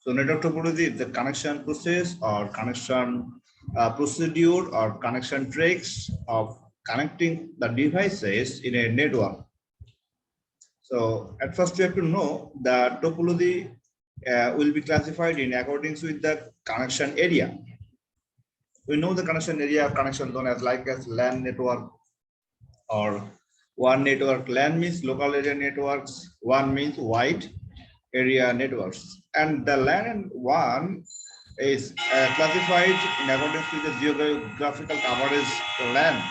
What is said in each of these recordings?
So network topology is the connection process or connection procedure or connection tricks of connecting the devices in a network. So at first you have to know the topology will be classified in accordance with the connection area. We know the connection area of connection zone as like as LAN network or one network. LAN means local area networks, one means wide area networks, and the LAN one is classified in accordance with the geographical coverage LAN.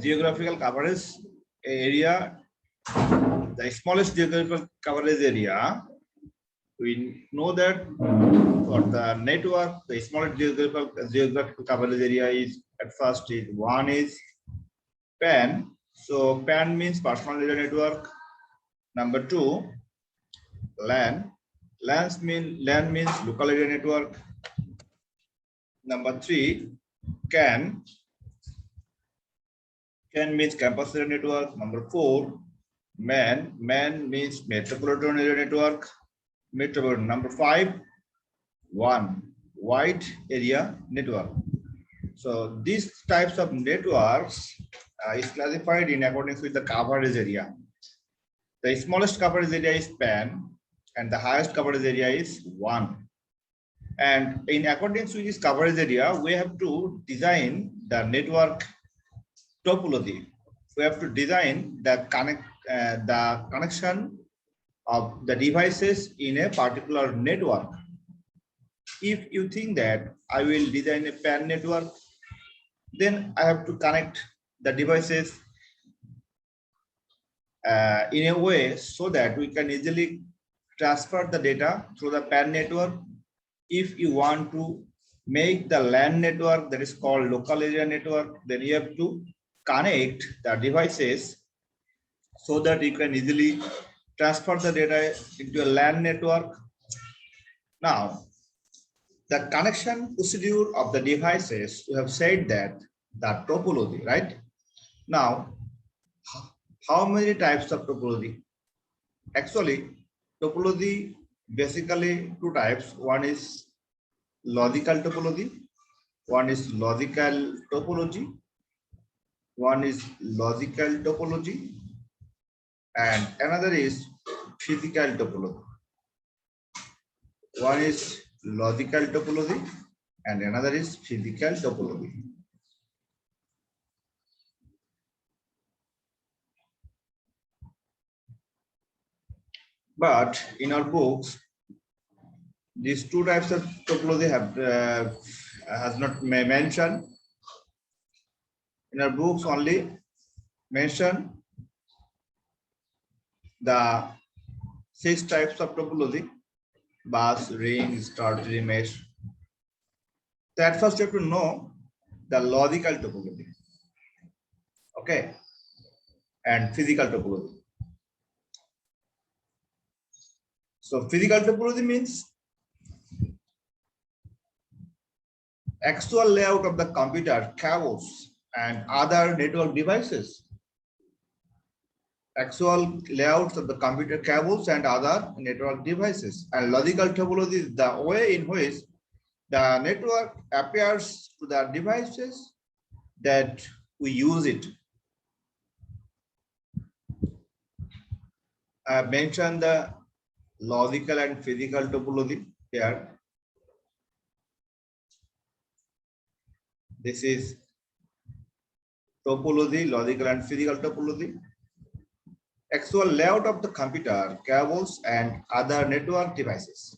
Geographical coverage area, the smallest geographical coverage area, we know that for the network, the smallest geographical coverage area is at first is one is PAN. So PAN means personal area network. Number two, LAN. LAN means local area network. Number three, CAN. CAN means campus area network. Number four, MAN. MAN means metropolitan area network. Metropolitan. Number five, WAN, wide area network. So these types of networks is classified in accordance with the coverage area. The smallest coverage area is PAN, and the highest coverage area is WAN. And in accordance with this coverage area, we have to design the network topology. We have to design the connection of the devices in a particular network. If you think that I will design a PAN network, then I have to connect the devices in a way so that we can easily transfer the data through the PAN network. If you want to make the LAN network, that is called local area network, then you have to connect the devices so that you can easily transfer the data into a LAN network. Now, the connection procedure of the devices, we have said that the topology, right? Now, how many types of topology? Actually, topology basically two types. One is logical topology. One is logical topology. One is logical topology. And another is physical topology. One is logical topology and another is physical topology. But in our books, these two types of topology has not mentioned. In our books only mention the 6 types of topology: bus, ring, star tree, mesh. So at first you have to know the logical topology, okay, and physical topology. So physical topology means actual layout of the computer, cables, and other network devices. Actual layouts of the computer cables and other network devices. And logical topology is the way in which the network appears to the devices that we use it. I mentioned the logical and physical topology here. This is topology, logical and physical topology. Actual layout of the computer, cables, and other network devices.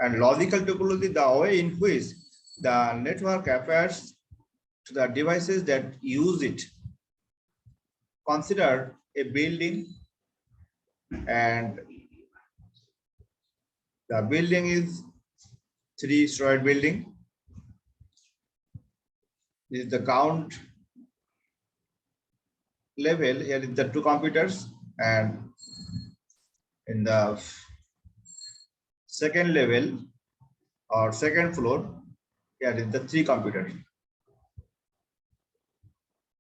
And logical topology, the way in which the network appears to the devices that use it. Consider a building, and the building is 3-story building. This is the ground level. Here is the 2 computers, and in the second level or second floor, here is the 3 computers.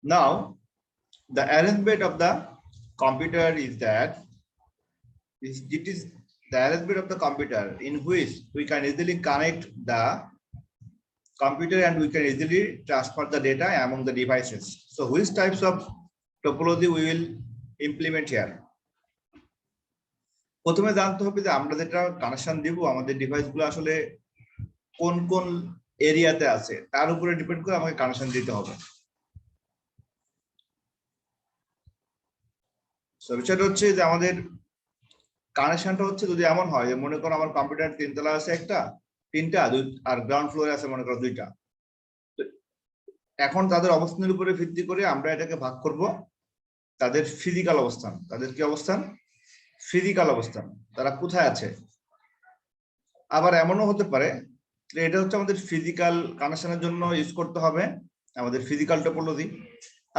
Now, the arrangement of the computer is that it is the arrangement of the computer in which we can easily connect the computer and we can easily transfer the data among the devices. So which types of topology we will implement here? প্রথমে জানতে হবে যে আমরা যেটা connection দিব আমাদের ডিভাইসগুলো আসলে কোন কোন এরিয়াতে আছে তার উপরে ডিপেন্ড করে আমাকে কানেকশন দিতে হবে। সো বিষয়টা হচ্ছে যে আমাদের কানেকশনটা হচ্ছে যদি এমন হয় যে মনে করো আমার কম্পিউটার তিনতলা আছে তিনটা আর গ্রাউন্ড ফ্লোরে আছে মনে করো দুইটা, এখন তাদের অবস্থানের উপরে ভিত্তি করে আমরা এটাকে ভাগ করব তাদের ফিজিক্যাল অবস্থান। তাদের কি অবস্থান? ফিজিক্যাল অবস্থান, তারা কোথায় আছে। আবার এমনও হতে পারে এটা হচ্ছে আমাদের ফিজিক্যাল কানেকশনের জন্য ইউজ করতে হবে আমাদের ফিজিক্যাল টপোলজি।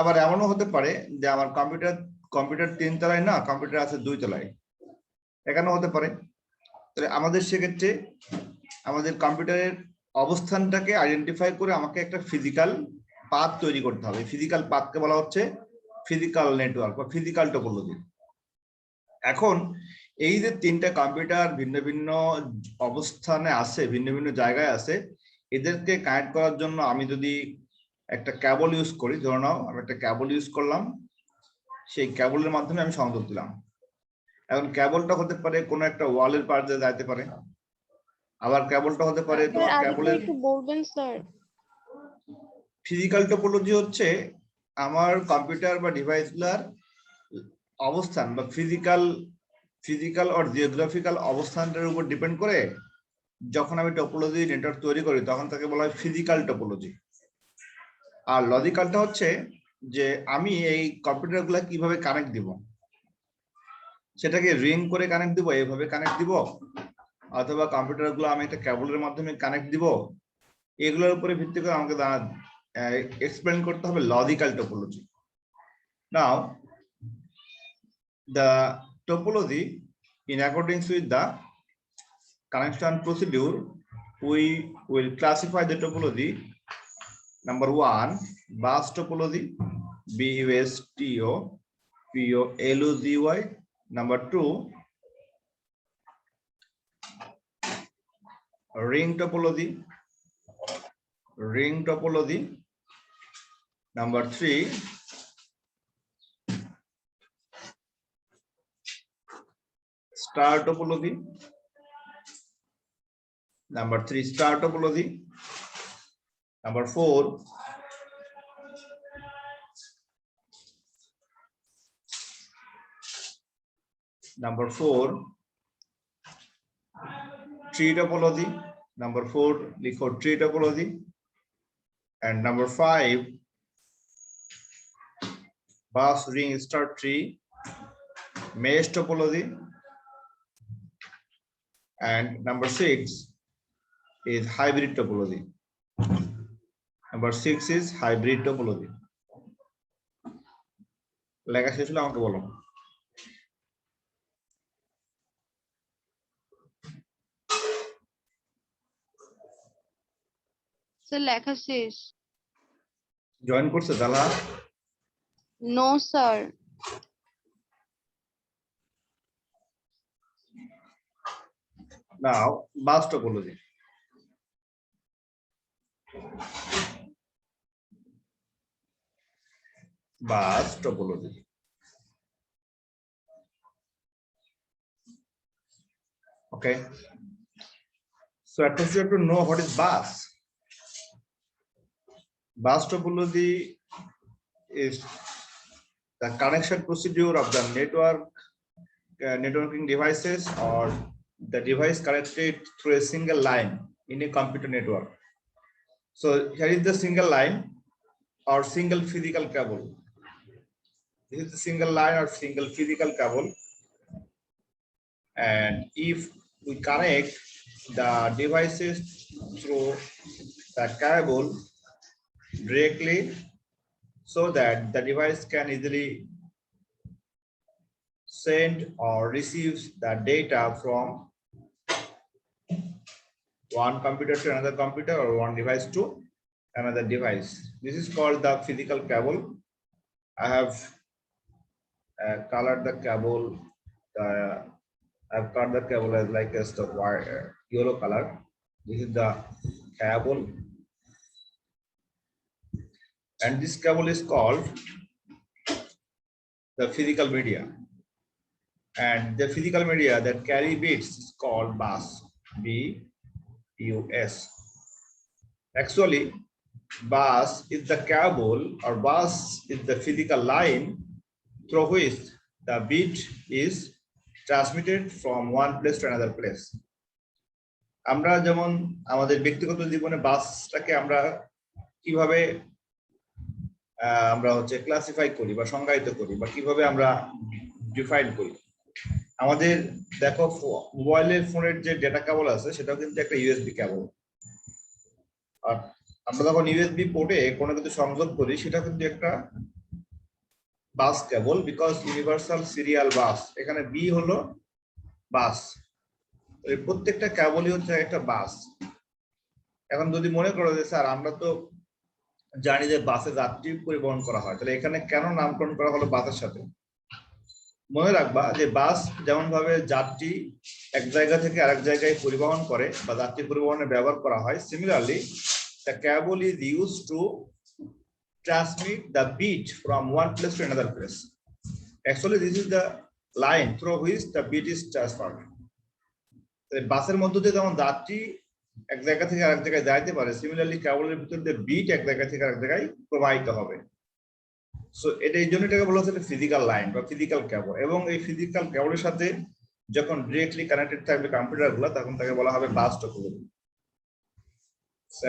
আবার এমনও হতে পারে যে আমার কম্পিউটার তিন তলায় না, কম্পিউটার আছে দুই তলায়, এখানেও হতে পারে। তাহলে আমাদের সেক্ষেত্রে আমাদের কম্পিউটারের অবস্থানটাকে আইডেন্টিফাই করে আমাকে একটা ফিজিক্যাল পাথ তৈরি করতে হবে। ফিজিক্যাল পাথকে বলা হচ্ছে ফিজিক্যাল নেটওয়ার্ক বা ফিজিক্যাল টপোলজি। এখন এই যে তিনটা কম্পিউটার ভিন্ন ভিন্ন অবস্থানে আছে, ভিন্ন ভিন্ন জায়গায় আছে, এদেরকে কানেক্ট করার জন্য আমি যদি একটা কেবল ইউজ করি, ধরে নাও আমি একটা কেবল ইউজ করলাম, সেই কেবলের মাধ্যমে আমি সংযোগ দিলাম। এখন কেবলটা হতে পারে কোনো একটা ওয়ালের পার দিয়ে যাইতে পারে, আবার কেবলটা হতে পারে তোমার কেবলের ফিজিক্যাল টপোলজি হচ্ছে আমার কম্পিউটার বা ডিভাইসগুলোর অবস্থান বা ফিজিক্যাল অর জিওগ্রাফিক্যাল অবস্থানটার উপর ডিপেন্ড করে যখন আমি টপোলজি নেটওয়ার্ক তৈরি করি তখন তাকে বলা হয় ফিজিক্যাল টপোলজি। আর লজিক্যালটা হচ্ছে যে আমি এই কম্পিউটারগুলো কিভাবে কানেক্ট দিব, সেটাকে রিং করে কানেক্ট দিব, এইভাবে কানেক্ট দিব, অথবা কম্পিউটারগুলো আমি একটা কেবলের মাধ্যমে কানেক্ট দিব, এগুলোর উপরে ভিত্তি করে আমাকে এক্সপ্লেন করতে হবে logical topology. Now the topology in accordance with the connection procedure, we will classify the topology. Number one, bus topology, BUSTO, POLOGY. Number two, ring topology, ring topology. Number three, star topology. Number three, star topology. Number four, tree topology. Number four, liquid tree topology. And number five, bus ring star tree mesh topology. And number six is hybrid topology. Number six is hybrid topology. লেখা শেষ হলে আমাকে বলো। Sir লেখা শেষ। জয়েন করছে দালা? No sir. Now bus topology. Bus topology. Okay. So at first you have to know what is bus. Bus topology is the connection procedure of the networking devices or the device connected through a single line in a computer network. So here is the single line or single physical cable. This is the single line or single physical cable. And if we connect the devices through the cable directly so that the device can easily send or receive the data from one computer to another computer or one device to another device. This is called the physical cable. I have colored the cable. I've cut the cable as like as the wire yellow color. This is the cable, and this cable is called the physical media. And the physical media that carry bits is called bus. B-U-S. Actually, bus is the cable, or bus is the physical line through which the bit is transmitted from one place to another place. আমরা যেমন আমাদের ব্যক্তিগত জীবনে বাসটাকে আমরা কিভাবে আমরা হচ্ছে classify করি বা সংজ্ঞায়িত করি বা কিভাবে আমরা ডিফাইন করি। আমাদের দেখো মোবাইলের ফোনের যে ডেটা কেবল আছে সেটাও কিন্তু একটা ইউএসবি কেবল। আর আমরা যখন ইউএসবি পোর্টে কোনো কিছু সংযোগ করি সেটা কিন্তু একটা বাস কেবল, বিকজ ইউনিভার্সাল সিরিয়াল বাস। এখানে বি হলো বাস, এই প্রত্যেকটা কেবলই হচ্ছে একটা বাস। এখন যদি মনে করো যে স্যার আমরা তো জানি যে বাসে যাত্রী পরিবহন করা হয়, তাহলে এখানে কেন নামকরণ করা হলো বাসের সাথে? মনে রাখবা যে বাস যেমন ভাবে যাত্রী এক জায়গা থেকে আরেক জায়গায় পরিবহন করে বা যাত্রী পরিবহনে ব্যবহার করা হয়, similarly the cable is used to transmit the beat from one place to another place. Actually, this is the line through which the beat is transferred. বাসের মধ্য দিয়ে যেমন যাত্রী এক জায়গা থেকে আরেক জায়গায় যাইতে পারে, সিমিলারলি কেবলের ভিতর দিয়ে বিট এক জায়গা থেকে আরেক জায়গায় প্রবাহিত হবে। সো এটা এই জন্য এটাকে বলা হচ্ছে ফিজিক্যাল লাইন বা ফিজিক্যাল কেবল। এবং এই ফিজিক্যাল কেবলের সাথে যখন ডিরেক্টলি কানেক্টেড থাকবে কম্পিউটার গুলো, তখন তাকে বলা হবে বাস টপোলজি।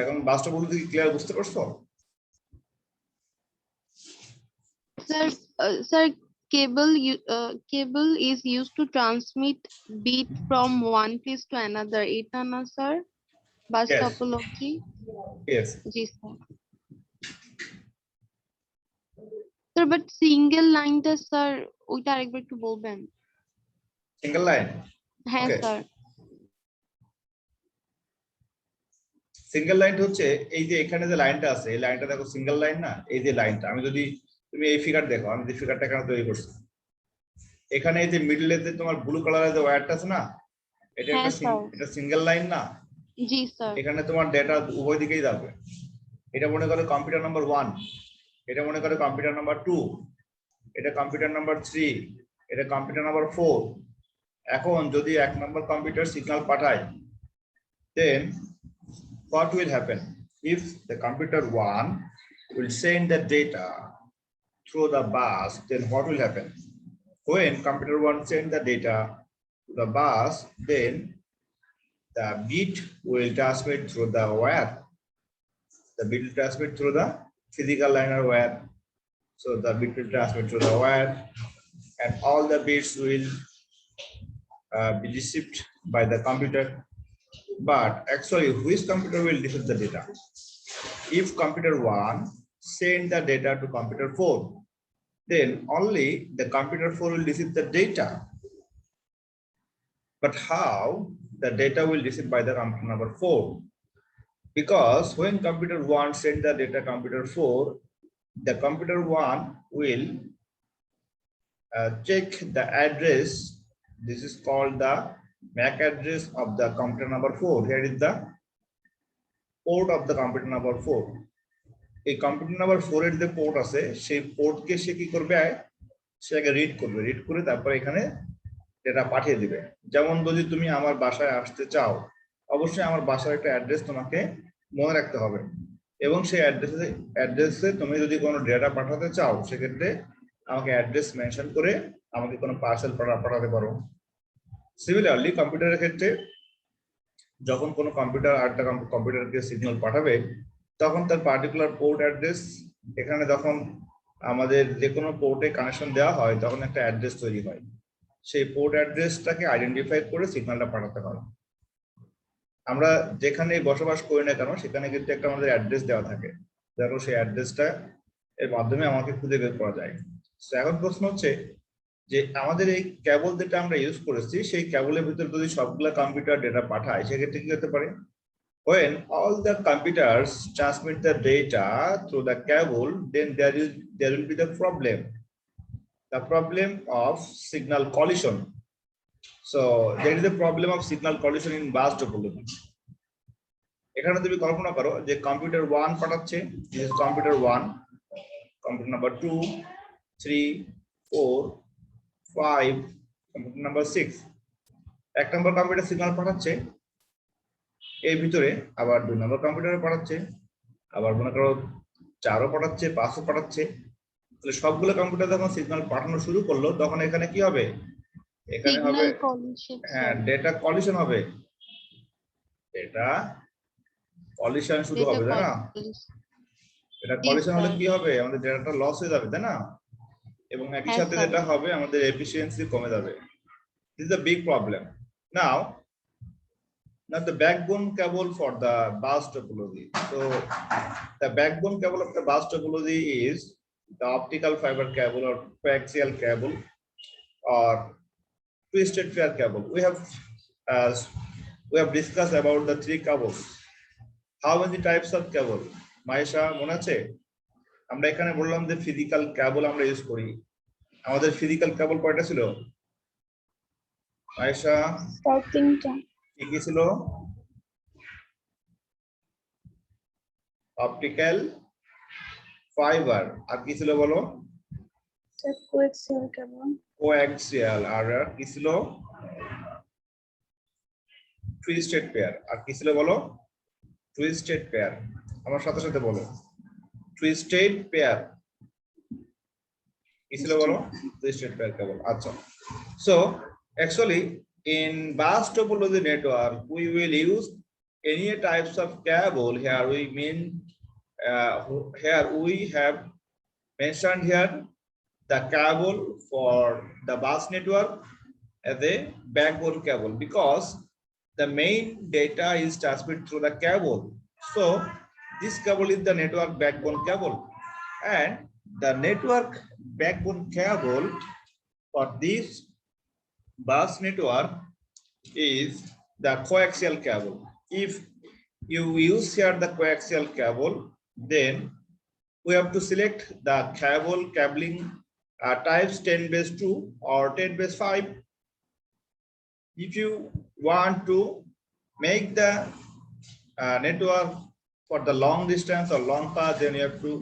এখন বাস টপোলজি কি ক্লিয়ার, বুঝতে পারছো? Sir, cable is used to transmit beat from one place to another. Eta na sir? Bus Yes. topology. Yes. Ji sir. Sir, but single line টা sir ওইটা আরেকবার একটু বলবেন। Single line? হ্যাঁ Okay. Sir. Single line হচ্ছে এই যে এখানে যে লাইনটা আছে, এই লাইনটা দেখো সিঙ্গেল লাইন না? এই যে লাইনটা, আমি যদি তুমি এই ফিগার দেখো, আমি যে ফিগারটা এখানে তৈরি করছি, এখানে এই যে মিডলে যে তোমার ব্লু কালারের যে ওয়্যারটা আছে না, এটা একটা এটা সিঙ্গেল লাইন না? জি স্যার। এখানে তোমার ডেটা উভয় দিকেই যাবে। এটা মনে করো কম্পিউটার নাম্বার 1, এটা মনে করো কম্পিউটার নাম্বার 2, এটা কম্পিউটার নাম্বার 3, এটা কম্পিউটার নাম্বার 4। এখন যদি এক নম্বর কম্পিউটার সিগন্যাল পাঠায়, then what will happen? If the computer 1 will send the data through the bus, then what will happen? When computer 1 send the data to the bus, then the bit will transmit through the wire. The bit will transmit through the physical liner wire. So the bit will transmit through the wire, and all the bits will be received by the computer. But actually, which computer will receive the data? If computer 1 send the data to computer 4, then only the computer 4 will receive the data. But how the data will receive by the computer number 4? Because when computer 1 send the data computer 4, the computer 1 will check the address. This is called the MAC address of the computer number 4. Here is the port of the computer number 4. এই computer number 4 এর যে port আছে, সেই পোর্টকে সে কি করবে, সেটাকে read করবে, read করে তারপর এখানে ডেটা পাঠিয়ে দিবে। যেমন যদি তুমি আমার বাসায় আসতে চাও, অবশ্যই আমার বাসার একটা অ্যাড্রেস তোমাকে মনে রাখতে হবে, এবং সেই অ্যাড্রেসে তুমি যদি কোনো ডেটা পাঠাতে চাও, সেক্ষেত্রে আমাকে অ্যাড্রেস মেনশন করে আমাকে কোনো পার্সেল পাঠাতে পারো। সিমিলারলি কম্পিউটারের ক্ষেত্রে যখন কোনো কম্পিউটার আরেকটা কম্পিউটারকে সিগন্যাল পাঠাবে, তখন তার পার্টিকুলার পোর্ট অ্যাড্রেস, এখানে যখন আমাদের যে কোনো পোর্টে কানেকশন দেওয়া হয়, তখন একটা অ্যাড্রেস তৈরি হয়। সেই পোর্ট অ্যাড্রেসটাকে আইডেন্টিফাই করে সিগন্যালটা পাঠাতে হয়। আমরা যেখানে বসবাস করি না কেন, সেখানে কিন্তু একটা আমাদের অ্যাড্রেস দেওয়া থাকে, দেখো সেই অ্যাড্রেসটা এর মাধ্যমে আমাকে খুঁজে বের করা যায়। এখন প্রশ্ন হচ্ছে যে আমাদের এই কেবল যেটা আমরা ইউজ করেছি, সেই কেবলের ভিতরে যদি সবগুলা কম্পিউটার ডেটা পাঠায়, সেক্ষেত্রে কি হতে পারে? When all the computers transmit the data through the cable, then there will be the problem of signal collision. So there is a problem of signal collision in bus topology. এখানে তুমি কল্পনা করো যে computer 1 পাঠাচ্ছে, this is computer 1, computer number 2, 3, 4, 5, computer number 6. এক নম্বর computer signal পাঠাচ্ছে এর ভিতরে, আবার 2 নম্বর কম্পিউটারে পাঠাচ্ছে, আবার মনে করো 4ও পাঠাচ্ছে, 5ও পাঠাচ্ছে। তাহলে সবগুলো কম্পিউটার যখন সিগন্যাল পাঠানো শুরু করলো তখন এখানে কি হবে? এখানে হবে হ্যাঁ ডেটা কলিশন হবে, ডেটা কলিশন শুরু হবে, তাই না? এটা কলিশন হলে কি হবে? আমাদের ডেটাটা লস হয়ে যাবে, তাই না? এবং একই সাথে যেটা হবে আমাদের এফিশিয়েন্সি কমে যাবে। This is a big problem. Now the backbone cable for the bus topology. So the backbone cable of the bus topology is the optical fiber cable or coaxial cable or twisted pair cable. We have discussed about the 3 cables. How many types of cable? Maisha মনে আছে? আমরা এখানে বললাম যে physical কেবল আমরা use করি। আমাদের physical কেবল কয়টা ছিল? মাইশা 3টা। কি ছিল? অপটিক্যাল ফাইবার, আর কি ছিল বলো? কোয়াক্সিয়াল কেবল। কোয়াক্সিয়াল, আর কি ছিল? টুইস্টেড পেয়ার, আর কি ছিল বলো? Twisted pair. আমার সাথে সাথে বলো, টুইস্টেড পেয়ার কি ছিল বলো? Twisted pair cable. আচ্ছা, so actually in bus topology network we will use any types of cable. Here we mean here we have mentioned here the cable for the bus network as a backbone cable, because the main data is transmitted through the cable. So this cable is the network backbone cable, and the network backbone cable for this bus network is the coaxial cable. If you use here the coaxial cable, then we have to select the cabling types 10/2 or 10/5. If you want to make the network for the long distance or long path, then you have to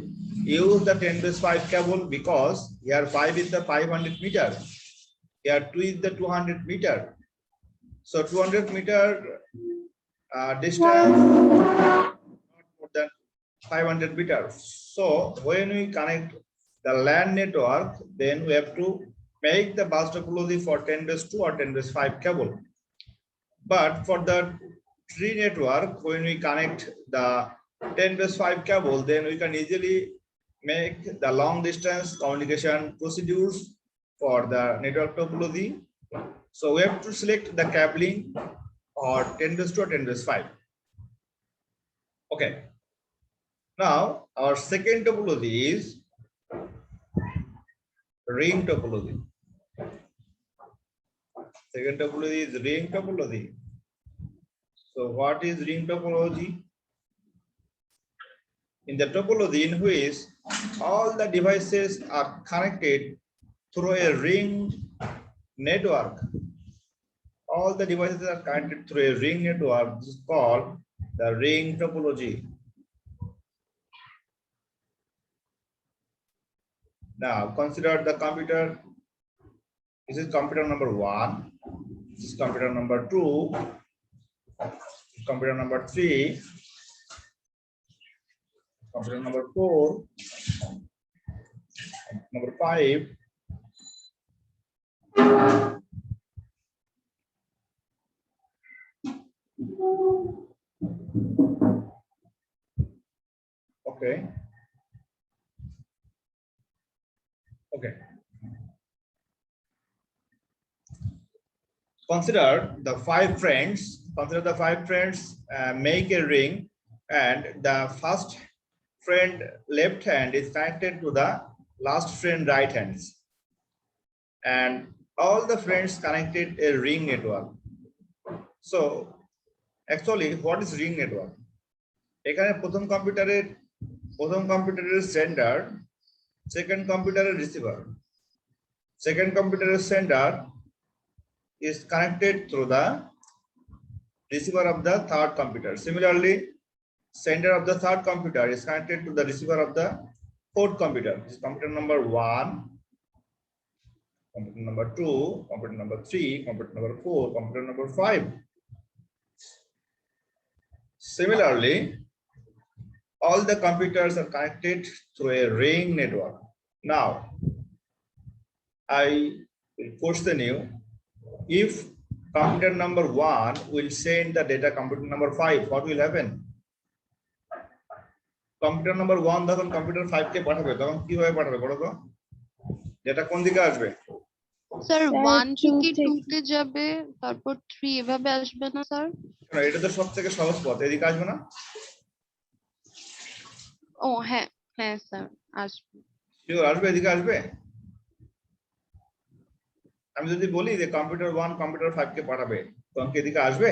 use the 10/5 cable, because here 5 is the 500 meter, here 2 is the 200 meter. So 200 meter distance, not more than 500 meters. So when we connect the LAN network, then we have to make the bus topology for 10/2 or 10/5 cable. But for the tree network, when we connect the 10/5 cable, then we can easily make the long distance communication procedures for the network topology. So we have to select the cabling or 10/2 or 10/5. Okay. Now our second topology is ring topology. Second topology is ring topology. So what is ring topology? In the topology in which all the devices are connected through a ring network, all the devices are connected through a ring network, this is called the ring topology. Now consider the computer. This is computer number 1, this is computer number 2, computer number 3, computer number 4, number 5, okay. Okay. Consider the 5 friends. Consider the 5 friends make a ring, and the first friend left hand is connected to the last friend right hands, and all the friends connected a ring network. So actually what is ring network? এখানে প্রথম কম্পিউটারের sender, second কম্পিউটারের receiver, second কম্পিউটারের sender is connected through the receiver of the third computer. Similarly, sender of the third computer is connected to the receiver of the fourth computer. This is computer number 1, computer number 2, computer number 3, computer number 4, computer number 5. Similarly, all the computers are connected through a ring network. Now, I will question you, if computer number 1 will send the data computer number 5, what will happen? Computer number 1 যখন computer 5 কে পাঠাবে তখন কিভাবে পাঠাবে বলো তো? Data কোন দিকে আসবে? স্যার Sir, 1 two থেকে থেকে- 2 তে যাবে, তারপর 3 এভাবে আসবে না স্যার? না, এটা তো সবথেকে সহজ পথ, এদিকে আসবে না? ও হ্যাঁ হ্যাঁ স্যার আসবে। শিওর আসবে, এদিকে আসবে। আমি যদি বলি যে কম্পিউটার 1 কম্পিউটার 5 কে পাঠাবে তখন কি এদিকে আসবে?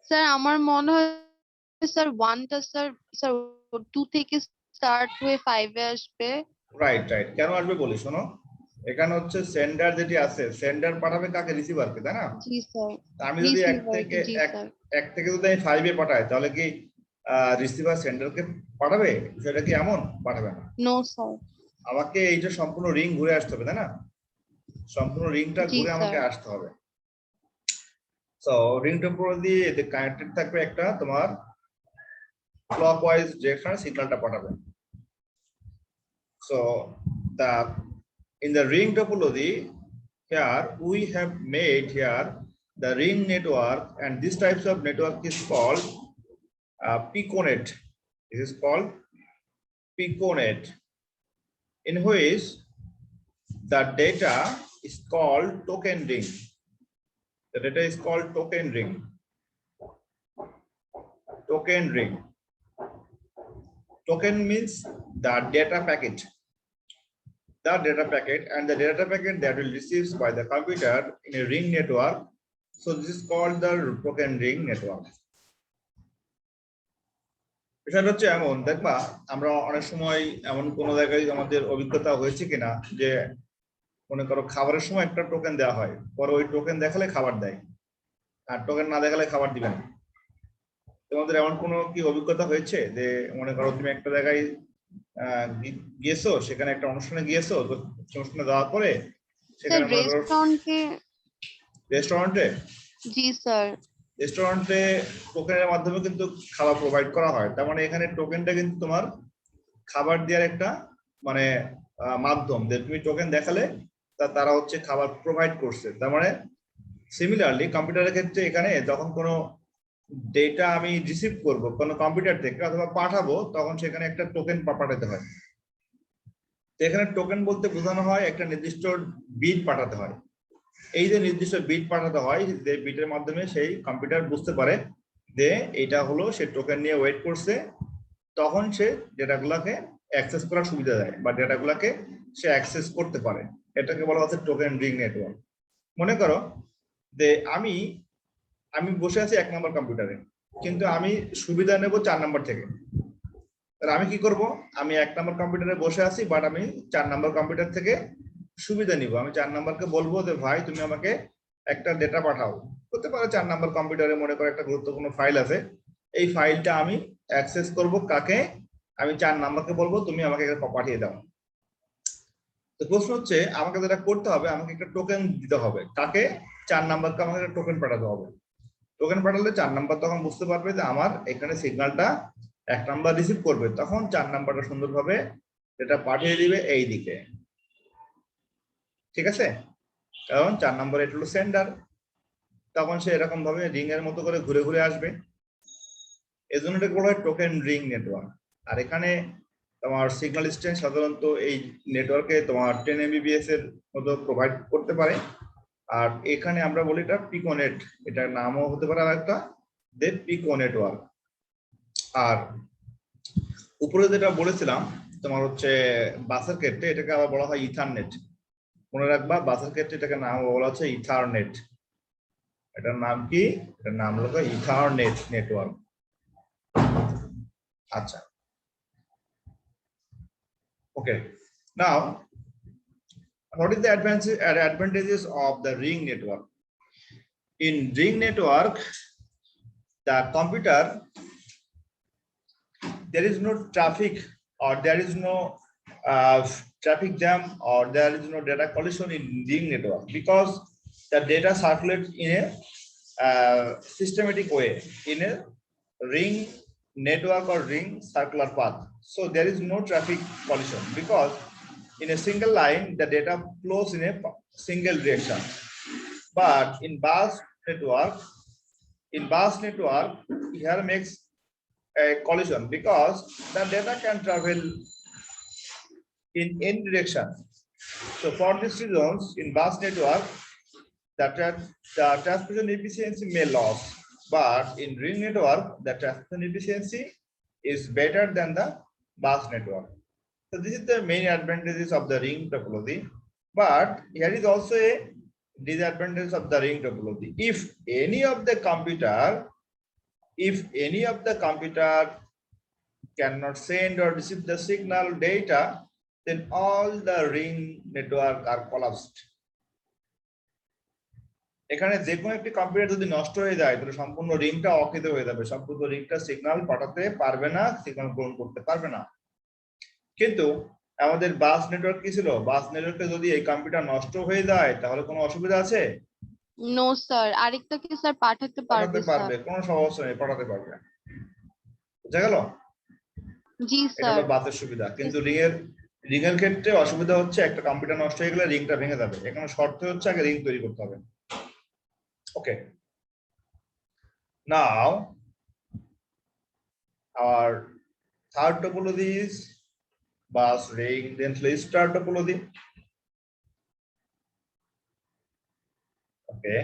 স্যার আমার মনে হয় স্যার 1 টা স্যার 2 থেকে স্টার্ট হয়ে 5 এ আসবে। রাইট রাইট, কেন আসবে বলি শোনো, এখানে হচ্ছে সেন্ডার যেটি আছে, সেন্ডার পাঠাবে কাকে? রিসিভারকে, তাই না? জি স্যার। আমি যদি এক রিসিভার থেকে জি এক স্যার। এক থেকে যদি আমি 5 এ পাঠাই তাহলে কি রিসিভার সেন্ডারকে পাঠাবে? সেটা কি এমন? পাঠাবে না। No sir. আমাকে এইটা সম্পূর্ণ রিং ঘুরে আসতে হবে, তাই না? সম্পূর্ণ রিংটা জি ঘুরে আমাকে স্যার। আসতে হবে। সো রিং টোপোলজি কানেক্টেড থাকবে একটা তোমার ক্লকওয়াইজ ডিরেকশনে সিগন্যালটা পাঠাবে। So in the ring topology, here we have made here the ring network, and this types of network is called piconet. This is called piconet, in which the data is called token ring. The data is called token ring. Token ring. Token means the data packet. The data packet, and the data packet that will received by the computer in a ring network. So this is called the token ring network. বিষয়টা হচ্ছে এমন, দেখবা আমরা অনেক সময় এমন কোন জায়গায় আমাদের অভিজ্ঞতা হয়েছে কিনা যে মনে করো খাবারের সময় একটা টোকেন দেওয়া হয়, পরে ওই টোকেন দেখালে খাবার দেয়, আর টোকেন না দেখালে খাবার দিবে না। তোমাদের এমন কোনো কি অভিজ্ঞতা হয়েছে যে মনে করো তুমি একটা জায়গায় গিয়েছো, সেখানে একটা অনুষ্ঠানে গিয়েছো, তো অনুষ্ঠানে যাওয়ার পরে স্যার সেখানে মনে করো রেস্টুরেন্টে জি স্যার রেস্টুরেন্টে টোকেনের মাধ্যমে কিন্তু খাবার প্রোভাইড করা হয়। তার মানে এখানে টোকেনটা কিন্তু তোমার খাবার দেওয়ার একটা মানে মাধ্যম, যে তুমি টোকেন দেখালে তারা হচ্ছে খাবার প্রোভাইড করছে। তার মানে সিমিলারলি কম্পিউটারের ক্ষেত্রে এখানে যখন কোনো ডেটা আমি রিসিভ করব কোনো কম্পিউটার থেকে অথবা পাঠাবো, তখন সেখানে একটা টোকেন পাঠাতে হয়। এখানে টোকেন বলতে বোঝানো হয় একটা নির্দিষ্ট বিট পাঠাতে হয়। এই যে নির্দিষ্ট বিট পাঠাতে হয়, যে বিটের মাধ্যমে সেই কম্পিউটার বুঝতে পারে যে এটা হলো সে টোকেন নিয়ে ওয়েট করছে, তখন সে ডেটাগুলোকে অ্যাক্সেস করার সুবিধা দেয় বা ডেটাগুলোকে সে অ্যাক্সেস করতে পারে। এটাকে বলা হচ্ছে টোকেন রিং নেটওয়ার্ক। মনে করো যে আমি বসে আছি 1 নম্বর কম্পিউটারে, কিন্তু আমি সুবিধা নেব 4 নম্বর থেকে। তাহলে আমি কি করব? আমি 1 নম্বর কম্পিউটারে বসে আছি, বাট আমি 4 নম্বর কম্পিউটার থেকে সুবিধা নিব। আমি 4 নম্বরকে বলবো যে ভাই তুমি আমাকে একটা ডেটা পাঠাও। হতে পারে 4 নম্বর কম্পিউটারে মনে করো একটা গুরুত্বপূর্ণ ফাইল আছে, এই ফাইলটা আমি অ্যাক্সেস করব কাকে? আমি 4 নম্বরকে বলবো তুমি আমাকে এটা পাঠিয়ে দাও। তো প্রশ্ন হচ্ছে আমাকে যেটা করতে হবে, আমাকে একটা টোকেন দিতে হবে। কাকে? 4 নম্বরকে আমাকে একটা টোকেন পাঠাতে হবে। টোকেন পাঠালে 4 নাম্বার তখন বুঝতে পারবে যে আমার এখানে সিগন্যালটা 1 নাম্বার রিসিভ করবে, তখন 4 নাম্বারটা সুন্দরভাবে এটা পাঠিয়ে দিবে এই দিকে। ঠিক আছে? কারণ 4 নাম্বার এটা হলো সেন্ডার, তখন সে এরকম ভাবে রিং এর মতো করে ঘুরে ঘুরে আসবে। এজন্য এটাকে বলা হয় টোকেন রিং নেটওয়ার্ক। আর এখানে তোমার সিগন্যাল স্ট্রেংথ সাধারণত এই নেটওয়ার্কে তোমার 10 Mbps এর মতো প্রোভাইড করতে পারে। আর এখানে আমরা বলি এটা পিকোনেট, এটার নামও হতে পারে আরেকটা যে পিকো নেটওয়ার্ক। আর উপরে যেটা বলেছিলাম তোমার হচ্ছে বাসের ক্ষেত্রে এটাকে আবার বলা হয় ইথারনেট। মনে রাখবা বাসের ক্ষেত্রে এটাকে নাম বলা হচ্ছে ইথারনেট। এটার নাম কি? এটার নাম হলো ইথারনেট নেটওয়ার্ক। আচ্ছা, ওকে। নাও, what is the advantages of the ring network? In ring network, the computer, there is no traffic, or there is no traffic jam, or there is no data collision in ring network, because the data circulates in a systematic way in a ring network or ring circular path. So there is no traffic collision, because in a single line the data flows in a single direction. But in bus network, here makes a collision, because the data can travel in any direction. So for these reasons, in bus network, the transmission efficiency may lose, but in ring network, the transmission efficiency is better than the bus network. So this is the main advantages of the ring topology. But here is also a disadvantage of the ring topology. If any of the computer cannot send or receive the signal data, then all the ring network are collapsed. এখানে যে কোনো একটি computer যদি নষ্ট হয়ে যায়, তাহলে সম্পূর্ণ রিংটা অকেজ হয়ে যাবে, সম্পূর্ণ রিংটা সিগন্যাল পাঠাতে পারবে না, সিগন্যাল গ্রহণ করতে পারবে না। কিন্তু আমাদের বাস নেটওয়ার্ক কি ছিল? বাস নেটওয়ার্কে যদি এই কম্পিউটার নষ্ট হয়ে যায়, তাহলে কোনো অসুবিধা আছে? নো স্যার, আরেকটা কি স্যার পাঠাতে পারবে? কোনো সমস্যা নেই, পাঠাতে পারবে। বুঝা গেল? জি এটা স্যার। হলো বাসের সুবিধা। কিন্তু রিং এর ক্ষেত্রে অসুবিধা হচ্ছে, একটা কম্পিউটার নষ্ট হয়ে গেলে রিংটা ভেঙে যাবে। এখানে শর্ত হচ্ছে আগে রিং তৈরি করতে হবে। Okay. Now, our third topology is bus ring. Then let's start topology. Okay.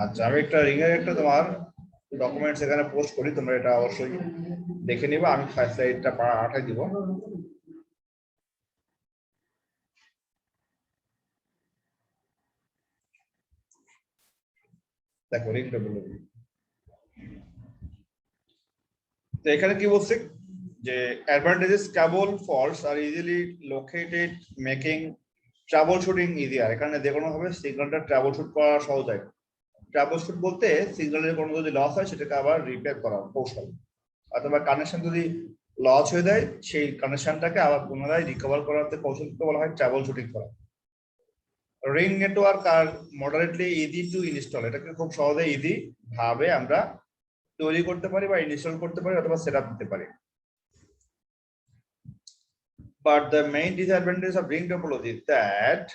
আচ্ছা, আমি একটা রিং এর একটা তোমার ডকুমেন্টস এখানে পোস্ট করি, তোমরা এটা অবশ্যই দেখে নিবা। আমি ফার্স্ট স্লাইডটা পাঠাই দিব। দেখো রিং টপোলজি। তো এখানে কি বলছে যে অ্যাডভান্টেজেস, কেবল ফল্টস আর easily located making troubleshooting easier. এখানে যে কোনো ভাবে সিগন্যালটা ট্রাবল শুট করা সহজ হয়। ট্রাবল শুট বলতে সিগন্যালের কোনো যদি লস হয় সেটাকে আবার রিপেয়ার করা কৌশল, অথবা কানেকশন যদি লস হয়ে যায় সেই কানেকশনটাকে আবার পুনরায় রিকভার করাতে কৌশলকে বলা হয় ট্রাবল শুটিং করা। Ring network are moderately easy to install, এটাকে খুব সহজে ইজি ভাবে আমরা তৈরি করতে পারি বা ইনস্টল করতে পারি অথবা সেটআপ দিতে পারি। But the main disadvantage of ring topology is that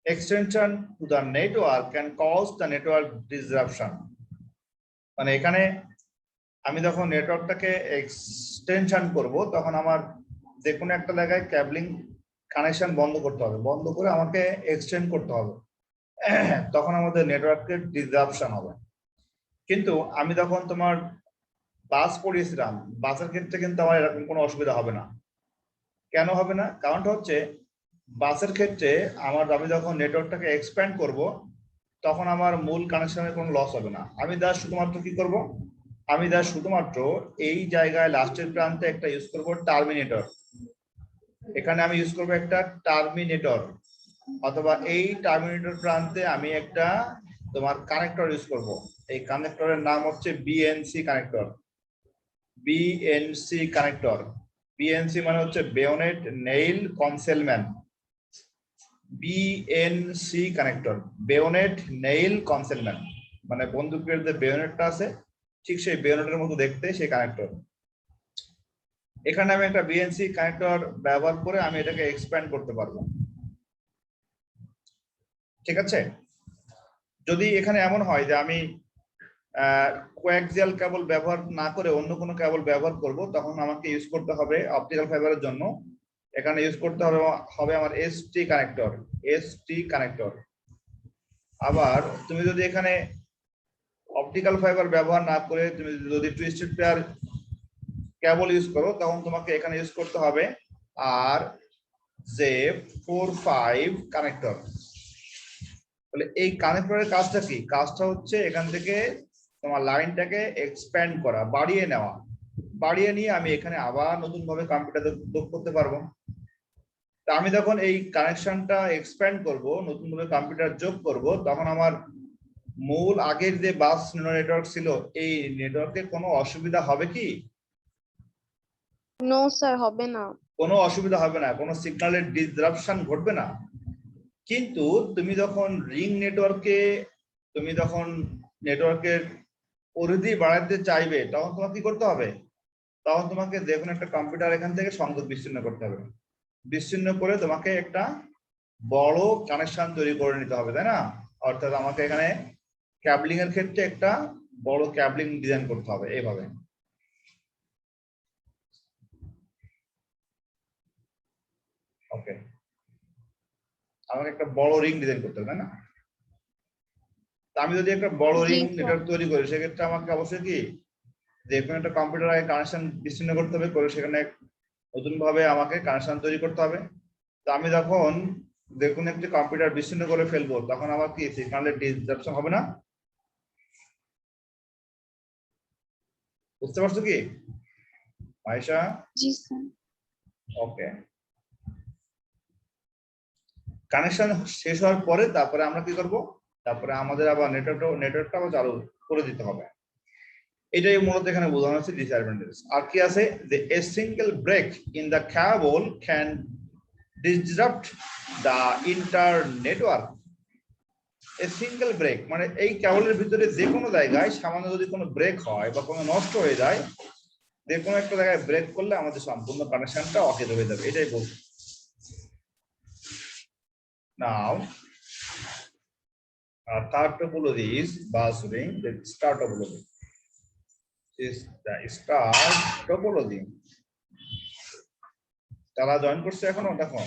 extension to the network can cause the network disruption. মানে এখানে আমি যখন নেটওয়ার্কটাকে এক্সটেনশন করব, তখন আমার যে কোনো একটা জায়গায় ক্যাবলিং কানেকশন বন্ধ করতে হবে, বন্ধ করে আমাকে এক্সটেন্ড করতে হবে, তখন আমাদের নেটওয়ার্কের ডিসরাপশন হবে। কিন্তু আমি যখন তোমার বাস পড়িয়েছিলাম, বাসের ক্ষেত্রে কিন্তু আমার এরকম কোনো অসুবিধা হবে না। কেন হবে না? কারণটা হচ্ছে বাসের ক্ষেত্রে আমি যখন নেটওয়ার্কটাকে এক্সপ্যান্ড করব, তখন আমার মূল কানেকশনের কোনো লস হবে না। আমি শুধুমাত্র কি করব, আমি শুধুমাত্র এই জায়গায় লাস্টের প্রান্তে একটা ইউজ করব টার্মিনেটর। এখানে আমি ইউজ করব একটা টার্মিনেটর, অথবা এই টার্মিনেটর প্রান্তে আমি একটা তোমার কানেক্টর ইউজ করব। এই কানেক্টরের নাম হচ্ছে BNC connector. BNC connector, BNC মানে হচ্ছে bayonet nail concealment. BNC connector, bayonet nail concealment, মানে বন্দুকের যে বেয়োনেটটা আছে ঠিক সেই বেয়োনেটের মতো দেখতে সেই কানেক্টর। এখানে আমি একটা বিএনসি কানেক্টর ব্যবহার করে আমি এটাকে এক্সপ্যান্ড করতে পারবো। ঠিক আছে? যদি এখানে এমন হয় যে আমি কোয়াক্সিয়াল কেবল ব্যবহার না করে অন্য কোনো কেবল ব্যবহার করব, তখন আমাকে ইউজ করতে হবে অপটিক্যাল ফাইবারের জন্য এখানে ইউজ করতে হবে আমার এসটি কানেক্টর। আবার তুমি যদি এখানে অপটিক্যাল ফাইবার ব্যবহার না করে তুমি যদি টুইস্টেড পেয়ার কেবল ইউজ করো, তখন তোমাকে এখানে ইউজ করতে হবে আর J45 কানেক্টর। তাহলে এই কানেক্টরের কাজটা কি? কাজটা হচ্ছে এখান থেকে তোমার লাইনটাকে এক্সপ্যান্ড করা, বাড়িয়ে নেওয়া। বাড়িয়ে নিয়ে আমি এখানে আবার নতুন ভাবে কম্পিউটার যোগ করতে পারবো। তা আমি যখন এই কানেকশনটা এক্সপ্যান্ড করব, নতুন ভাবে কম্পিউটার যোগ করব, তখন আমার মূল আগের যে বাস নেটওয়ার্ক ছিল, এই নেটওয়ার্কে কোনো অসুবিধা হবে কি? নো স্যার, হবে না। কোনো অসুবিধা হবে না, কোনো সিগন্যালের ডিসরাপশন ঘটবে না। কিন্তু তুমি যখন নেটওয়ার্কের পরিধি বাড়াতে চাইবে, তখন তোমাকে কি করতে হবে? তখন তোমাকে যে কোনো একটা কম্পিউটার এখান থেকে সংযোগ বিচ্ছিন্ন করতে হবে। বিচ্ছিন্ন করে তোমাকে একটা বড় কানেকশন তৈরি করে নিতে হবে, তাই না? অর্থাৎ আমাকে এখানে ক্যাবলিং এর ক্ষেত্রে একটা বড় ক্যাবলিং ডিজাইন করতে হবে এইভাবে। ওকে, আমাকে একটা বড় রিং ডিজাইন করতে হবে, তাই না? তা আমি যদি একটা বড় জি রিং স্যার। নেটওয়ার্ক তৈরি করি, সেক্ষেত্রে আমাকে অবশ্যই কি যে কোনো একটা কম্পিউটার আগে কানেকশন বিচ্ছিন্ন করতে হবে, করে সেখানে নতুন ভাবে আমাকে কানেকশন তৈরি করতে হবে। তো আমি যখন যে কোনো একটি কম্পিউটার বিচ্ছিন্ন করে ফেলবো, তখন আমার কি সিগন্যালের ডিসরাপশন হবে না? বুঝতে পারছো কি আয়েশা? জি স্যার। ওকে, কানেকশন শেষ হওয়ার পরে তারপরে আমরা কি করব? তারপরে আমাদের আবার নেটওয়ার্কটা আবার চালু করে দিতে হবে। এটাই মূলত এখানে বোঝানো হচ্ছে ডিসঅ্যাডভান্টেজ। আর কি আছে যে a single break in the cable can disrupt the entire network. A single break মানে এই কেবলের ভিতরে যে কোনো জায়গায় সামান্য যদি কোনো ব্রেক হয় বা কোনো নষ্ট হয়ে যায়, যে কোনো একটা জায়গায় ব্রেক করলে আমাদের সম্পূর্ণ কানেকশনটা অকেজ হয়ে যাবে, এটাই বলছি। নাও third topology is bus ring. The star topology is the star topology. তারা জয়েন করছে এখনো? দেখো,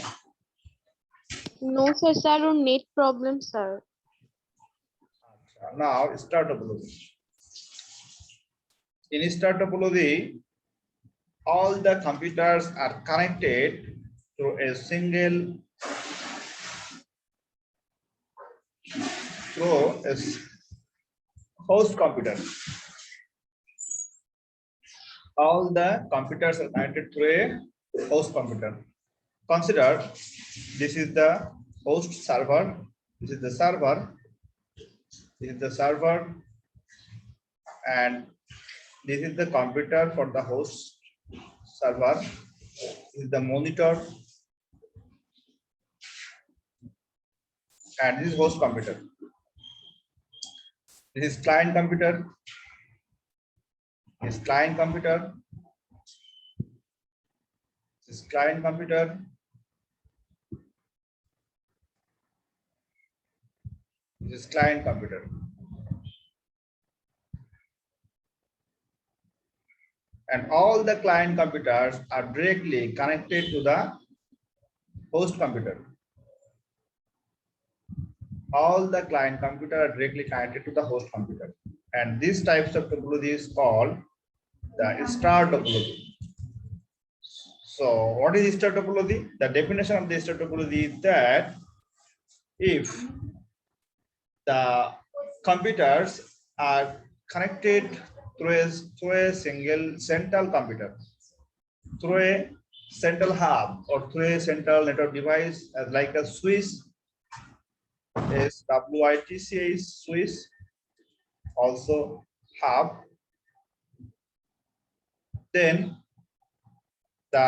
নো স্যার, স্যার ওর net problem sir. Now star topology. In star topology, all the computers are connected through a single host computer. All the computers are connected through a host computer. Consider this is the host server, this is the server, this is the server, and this is the computer for the host server. This is the monitor, and this is host computer. This is client computer. This is client computer. This is client computer. This is client computer. And all the client computers are directly connected to the host computer. All the client computers are directly connected to the host computer. And these types of topology is called the star topology. So what is star topology? The definition of the star topology is that if the computers are connected through a single central computer, through a central hub, or through a central network device, as like a switch, SWITC switch, also hub, then the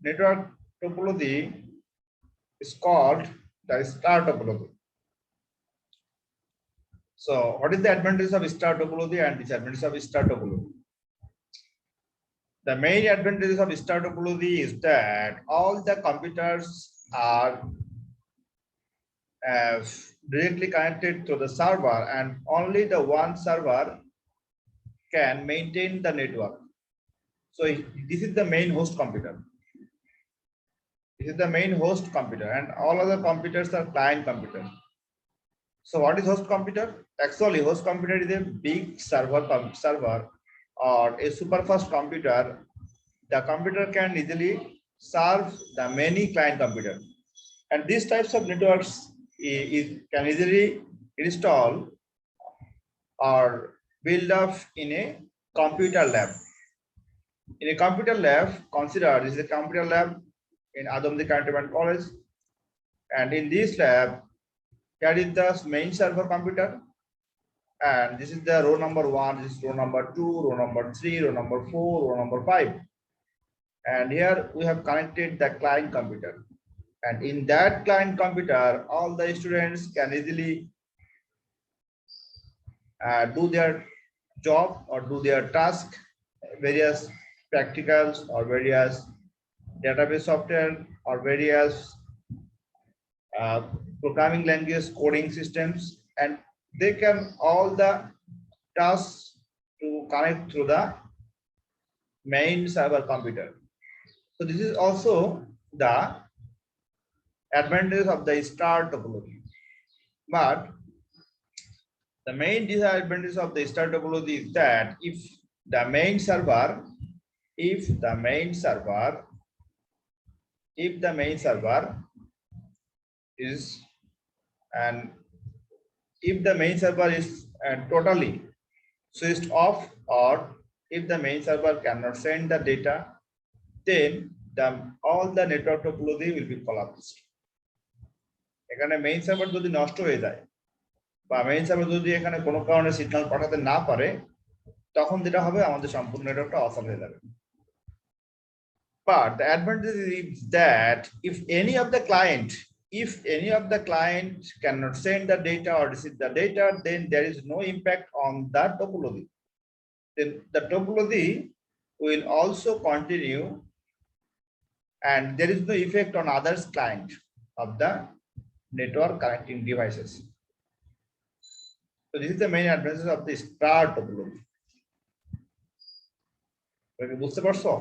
network topology is called the star topology. So what is the advantage of star topology and disadvantage of star topology? The main advantages of star topology is that all the computers are directly connected to the server, and only the one server can maintain the network. So this is the main host computer. This is the main host computer, and all other computers are client computers. So what is host computer? Actually, host computer is a big server or a super fast computer. The computer can easily serve the many client computers, and these types of networks can easily install or build up in a computer lab. In a computer lab, consider this is a computer lab in Adamdi Cantonment College, and in this lab, here is the main server computer, and this is the row number 1, this is row number 2, row number 3, row number 4, row number 5, and here we have connected the client computer, and in that client computer, all the students can easily do their job or do their task, various practicals or various database software or various programming language coding systems, and they can all the tasks to connect through the main server computer. So this is also the advantage of the star topology. But the main disadvantage of the star topology is that if the main server is and if the main server is totally switched off, or if the main server cannot send the data, then all the network topology will be collapsed. এখানে main server যদি নষ্ট হয়ে যায় বা main server যদি এখানে কোনো কারণে সিগন্যাল পাঠাতে না পারে, তখন যেটা হবে আমাদের সম্পূর্ণ নেটওয়ার্কটা অচল হয়ে যাবে। But the advantage is that if any of the client cannot send the data or receive the data, then there is no impact on that topology. Then the topology will also continue, and there is no effect on others client of the network connecting devices. So this is the main advantage of the star topology. বুঝতে পারছো?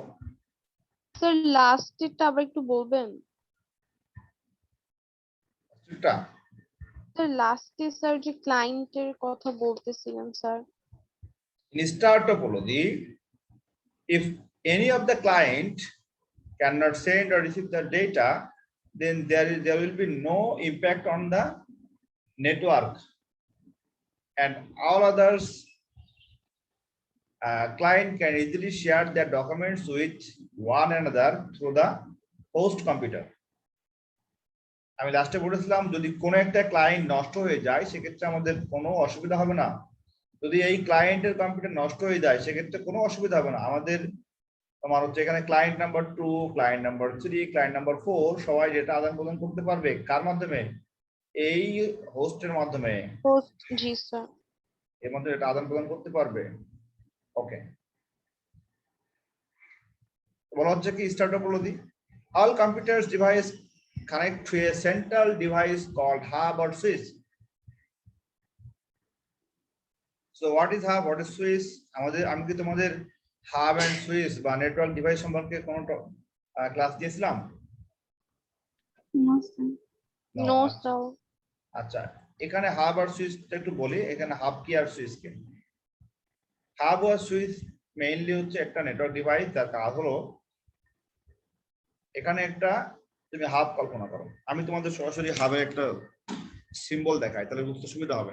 Sir লাস্টেরটা আবার একটু বলবেন? Sir লাস্টে sir যে ক্লায়েন্টের কথা বলতেছিলেন sir. In star topology, if any of the client cannot send or receive the data, then there will be no impact on the network, and all others client can easily share their documents with one another through the host computer. আমি লাস্টে বলেছিলাম যদি কোনো একটা client নষ্ট হয়ে যায় সেক্ষেত্রে আমাদের কোনো অসুবিধা হবে না। যদি এই ক্লায়েন্টের কম্পিউটার নষ্ট হয়ে যায় সেক্ষেত্রে কোনো অসুবিধা হবে না। আমাদের তোমার হচ্ছে এখানে client number 2, client number 3, client number 4 সবাই ডেটা আদান প্রদান করতে পারবে। কার মাধ্যমে? এই হোস্টের মাধ্যমে। হোস্ট, জি স্যার। এর মধ্যে ডেটা আদান প্রদান করতে পারবে। ওকে, বলা হচ্ছে কি star topology, all computers device connect to a central device called hub or switch. So what is hub, what is switch? আমি কি তোমাদের হাব এন্ড সুইচ বা নেটওয়ার্ক ডিভাইস সম্পর্কে কোনো ক্লাস দিয়েছিলাম? No sir. আচ্ছা, এখানে হাব আর সুইচটা একটু বলি। এখানে হাব কি আর সুইচ কি? হাব আর সুইচ মেইনলি হচ্ছে একটা নেটওয়ার্ক ডিভাইস যার কাজ হলো, এখানে একটা তুমি হাব কল্পনা করো। আমি তোমাদের সরাসরি হাবের একটা সিম্বল দেখাই, তাহলে বুঝতে সুবিধা হবে।